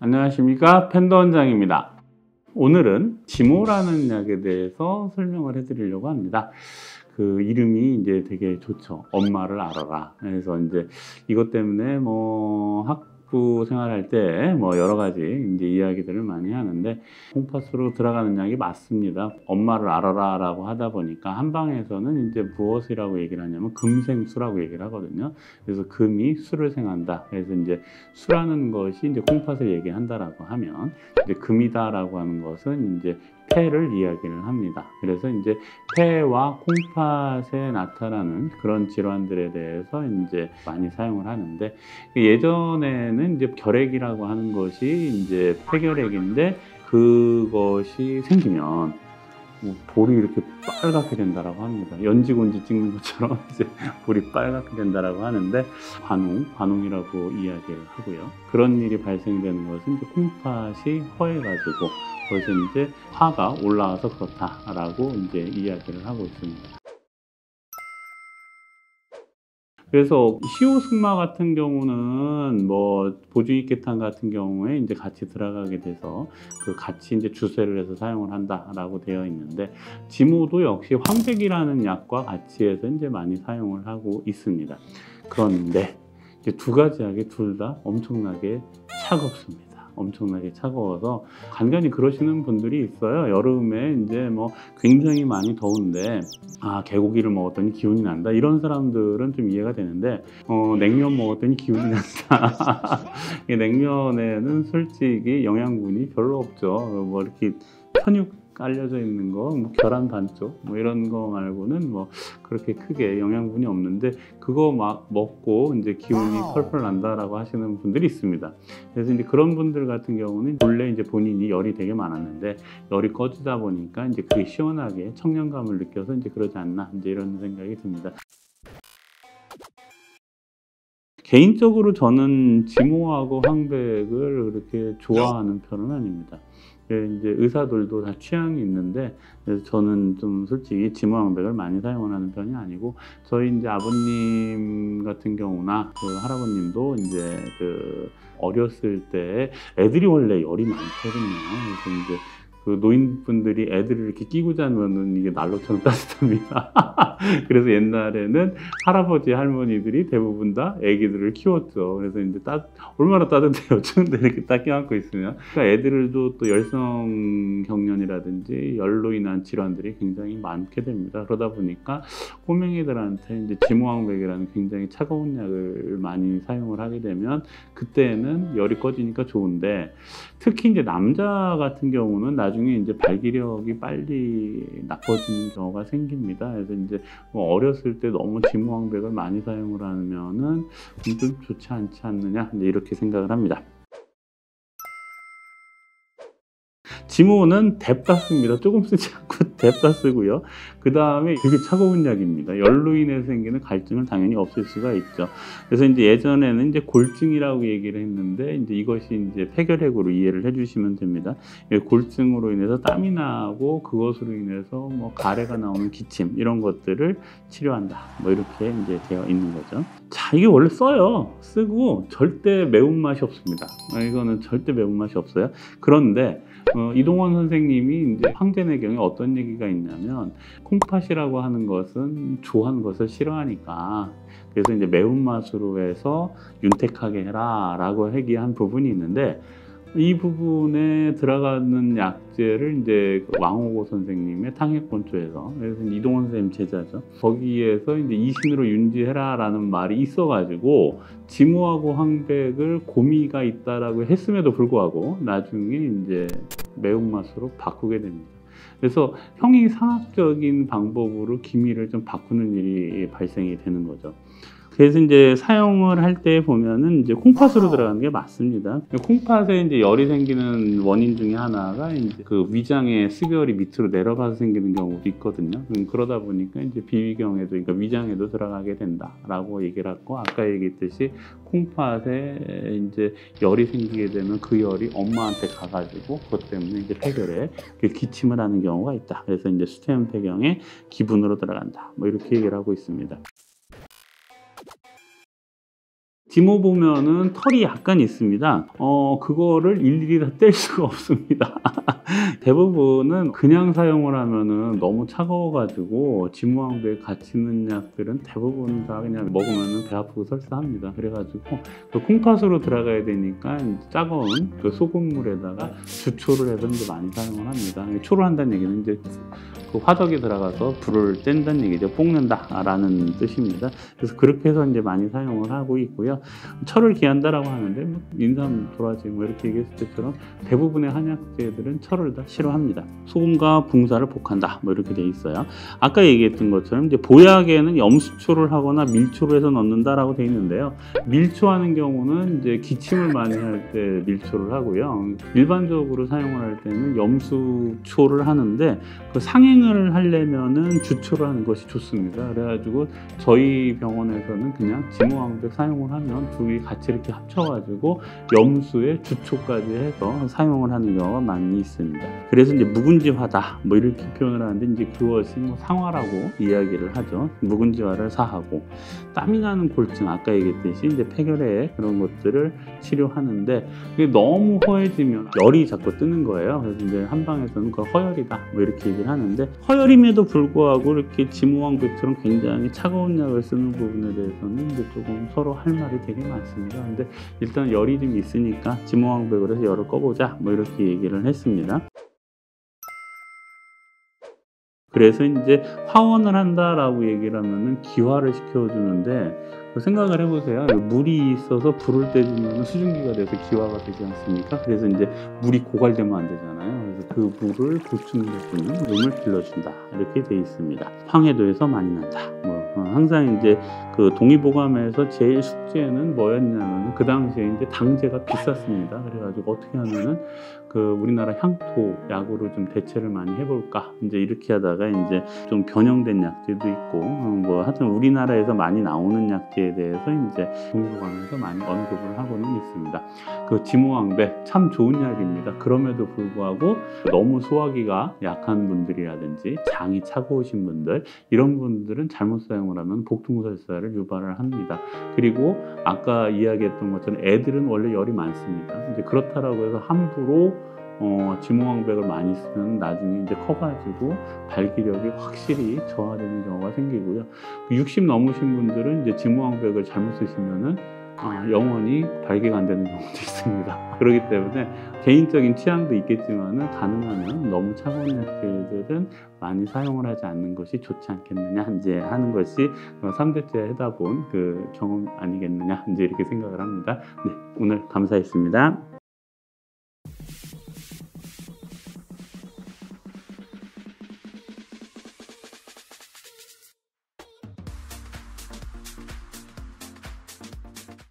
안녕하십니까, 펜더 원장입니다. 오늘은 지모라는 약에 대해서 설명을 해드리려고 합니다. 그 이름이 이제 되게 좋죠. 엄마를 알아라. 그래서 이제 이것 때문에 학부 생활할 때 여러 가지 이제 이야기들을 많이 하는데, 콩팥으로 들어가는 약이 맞습니다. 엄마를 알아라라고 하다 보니까 한방에서는 이제 무엇이라고 얘기를 하냐면 금생수라고 얘기를 하거든요. 그래서 금이 수를 생한다. 그래서 이제 수라는 것이 이제 콩팥을 얘기한다라고 하면, 이제 금이다라고 하는 것은 이제 폐를 이야기를 합니다. 그래서 이제 폐와 콩팥에 나타나는 그런 질환들에 대해서 이제 많이 사용을 하는데, 예전에는 이제 결핵이라고 하는 것이 이제 폐결핵인데, 그것이 생기면 볼이 이렇게 빨갛게 된다라고 합니다. 연지곤지 찍는 것처럼 이제 볼이 빨갛게 된다라고 하는데, 관웅이라고 이야기를 하고요. 그런 일이 발생되는 것은 이제 콩팥이 허해가지고 그것이 이제 화가 올라와서 그렇다라고 이제 이야기를 하고 있습니다. 그래서 시오승마 같은 경우는 보주익계탄 같은 경우에 이제 같이 들어가게 돼서 같이 이제 주세를 해서 사용을 한다라고 되어 있는데, 지모도 역시 황백이라는 약과 같이 해서 이제 많이 사용을 하고 있습니다. 그런데 이제 두 가지 약이 둘 다 엄청나게 차갑습니다. 엄청나게 차가워서 간간히 그러시는 분들이 있어요. 여름에 이제 굉장히 많이 더운데 개고기를 먹었더니 기운이 난다, 이런 사람들은 좀 이해가 되는데, 냉면 먹었더니 기운이 난다. 이 냉면에는 솔직히 영양분이 별로 없죠. 이렇게 편육 깔려져 있는 거, 계란 반쪽 이런 거 말고는 그렇게 크게 영양분이 없는데, 그거 막 먹고 이제 기운이 펄펄 난다라고 하시는 분들이 있습니다. 그래서 이제 그런 분들 같은 경우는 원래 이제 본인이 열이 되게 많았는데 열이 꺼지다 보니까 이제 그게 시원하게 청량감을 느껴서 이제 그러지 않나, 이제 이런 생각이 듭니다. 개인적으로 저는 지모하고 황백을 그렇게 좋아하는 편은 아닙니다. 이제 의사들도 다 취향이 있는데, 그래서 저는 좀 솔직히 지모황백을 많이 사용을 하는 편이 아니고, 저희 이제 아버님 같은 경우나 할아버님도 이제 어렸을 때 애들이 원래 열이 많거든요. 그래서 이제 노인분들이 애들을 이렇게 끼고 자면은 이게 난로처럼 따뜻합니다. 그래서 옛날에는 할아버지, 할머니들이 대부분 다 애기들을 키웠죠. 그래서 이제 얼마나 따뜻해요. 추운데 이렇게 딱 껴안고 있으면. 그러니까 애들도 또 열성 경련이라든지 열로 인한 질환들이 굉장히 많게 됩니다. 그러다 보니까 꼬맹이들한테 이제 지모황백이라는 굉장히 차가운 약을 많이 사용을 하게 되면, 그때는 열이 꺼지니까 좋은데, 특히 이제 남자 같은 경우는 나중에 이제 발기력이 빨리 나빠지는 경우가 생깁니다. 그래서 이제 어렸을 때 너무 지모황백을 많이 사용을 하면은 좀 좋지 않지 않느냐, 이제 이렇게 생각을 합니다. 지모는 뎁다 씁니다. 조금 쓰지 않고 뎁다 쓰고요. 그 다음에 되게 차가운 약입니다. 열로 인해서 생기는 갈증을 당연히 없앨 수가 있죠. 그래서 이제 예전에는 이제 골증이라고 얘기를 했는데, 이제 이것이 이제 폐결핵으로 이해를 해주시면 됩니다. 골증으로 인해서 땀이 나고 그것으로 인해서 가래가 나오는 기침, 이런 것들을 치료한다, 이렇게 이제 되어 있는 거죠. 자, 이게 원래 쓰고 절대 매운맛이 없습니다. 이거는 절대 매운맛이 없어요. 그런데 이동원 선생님이 이제 황제내경에 어떤 얘기가 있냐면, 콩팥이라고 하는 것은 조한 것을 싫어하니까, 그래서 이제 매운맛으로 해서 윤택하게 해라 라고 얘기한 부분이 있는데, 이 부분에 들어가는 약재를 이제 왕호고 선생님의 탕핵본초에서, 그래서 이동원 선생님 제자죠, 거기에서 이제 이신으로 윤지해라 라는 말이 있어가지고 지모하고 황백을 고미가 있다라고 했음에도 불구하고 나중에 이제 매운맛으로 바꾸게 됩니다. 그래서 형이상학적인 방법으로 기미를 좀 바꾸는 일이 발생이 되는 거죠. 그래서 이제 사용을 할 때 보면은 이제 콩팥으로 들어가는 게 맞습니다. 콩팥에 이제 열이 생기는 원인 중에 하나가 이제 위장의 습열이 밑으로 내려가서 생기는 경우도 있거든요. 그러다 보니까 이제 비위경에도, 그러니까 위장에도 들어가게 된다라고 얘기를 하고, 아까 얘기했듯이 콩팥에 이제 열이 생기게 되면 그 열이 엄마한테 가가지고 그것 때문에 이제 폐결에 기침을 하는 경우가 있다. 그래서 이제 수태염 폐경에 기분으로 들어간다. 이렇게 얘기를 하고 있습니다. 지모 보면은 털이 약간 있습니다. 그거를 일일이 다 뗄 수가 없습니다. 대부분은 그냥 사용을 하면은 너무 차가워가지고 지모왕벽에 같이 있는 약들은 대부분 다 그냥 먹으면은 배 아프고 설사합니다. 그래가지고 그 콩팥으로 들어가야 되니까 차가운 그 소금물에다가 주초를 해서 이제 많이 사용을 합니다. 초를 한다는 얘기는 이제 그 화덕에 들어가서 불을 뗀다는 얘기죠. 볶는다라는 뜻입니다. 그래서 그렇게 해서 이제 많이 사용을 하고 있고요. 철을 기한다라고 하는데 뭐 인삼, 도라지 뭐 이렇게 얘기했을 때처럼 대부분의 한약재들은 철을 다 싫어합니다. 소금과 붕사를 복한다 뭐 이렇게 돼 있어요. 아까 얘기했던 것처럼 이제 보약에는 염수초를 하거나 밀초를 해서 넣는다라고 돼 있는데요. 밀초하는 경우는 이제 기침을 많이 할 때 밀초를 하고요. 일반적으로 사용을 할 때는 염수초를 하는데 그 상행을 하려면은 주초를 하는 것이 좋습니다. 그래가지고 저희 병원에서는 그냥 지모왕벽 사용을 하면 둘이 같이 이렇게 합쳐가지고 염수에 주초까지 해서 사용을 하는 경우가 많이 있습니다. 그래서 이제 묵은지화다 뭐 이렇게 표현을 하는데 이제 그것이 뭐 상화라고 이야기를 하죠. 묵은지화를 사하고 땀이 나는 골증 아까 얘기했듯이 이제 폐결핵 그런 것들을 치료하는데 그게 너무 허해지면 열이 자꾸 뜨는 거예요. 그래서 이제 한방에서는 그걸 허열이다 뭐 이렇게 얘기를 하는데 허열임에도 불구하고 이렇게 지모왕벽처럼 굉장히 차가운 약을 쓰는 부분에 대해서는 이제 조금 서로 할 말이 되게 많습니다. 근데 일단 열이 좀 있으니까 지모왕벽을 해서 열을 꺼보자 뭐 이렇게 얘기를 했습니다. 그래서 이제 화원을 한다라고 얘기를 하면은 기화를 시켜주는데 생각을 해보세요. 물이 있어서 불을 떼주면 수증기가 돼서 기화가 되지 않습니까? 그래서 이제 물이 고갈되면 안 되잖아요. 그래서 그 물을 보충해주는 몸을 길러준다 이렇게 돼 있습니다. 황해도에서 많이 난다. 항상 이제 그 동의보감에서 제일 숙제는 뭐였냐면 그 당시에 이제 당제가 비쌌습니다. 그래가지고 어떻게 하면은 그 우리나라 향토 약으로 좀 대체를 많이 해볼까 이제 이렇게 하다가 이제 좀 변형된 약제도 있고 뭐 하여튼 우리나라에서 많이 나오는 약제에 대해서 이제 동의보감에서 많이 언급을 하고는 있습니다. 그 지모왕백 참 좋은 약입니다. 그럼에도 불구하고 너무 소화기가 약한 분들이라든지 장이 차가우신 분들 이런 분들은 잘못 사용을 하면 복통설사를 유발을 합니다. 그리고 아까 이야기했던 것처럼 애들은 원래 열이 많습니다. 이제 그렇다라고 해서 함부로 지모왕백을 많이 쓰면 나중에 이제 커가지고 발기력이 확실히 저하되는 경우가 생기고요. 60 넘으신 분들은 이제 지모왕백을 잘못 쓰시면은 영원히 발기가 안 되는 경우도 있습니다. 그렇기 때문에 개인적인 취향도 있겠지만은 가능하면 너무 차가운 약들은 많이 사용을 하지 않는 것이 좋지 않겠느냐 이제 하는 것이 3대째 하다 본 그 경험 아니겠느냐 이제 이렇게 생각을 합니다. 네, 오늘 감사했습니다.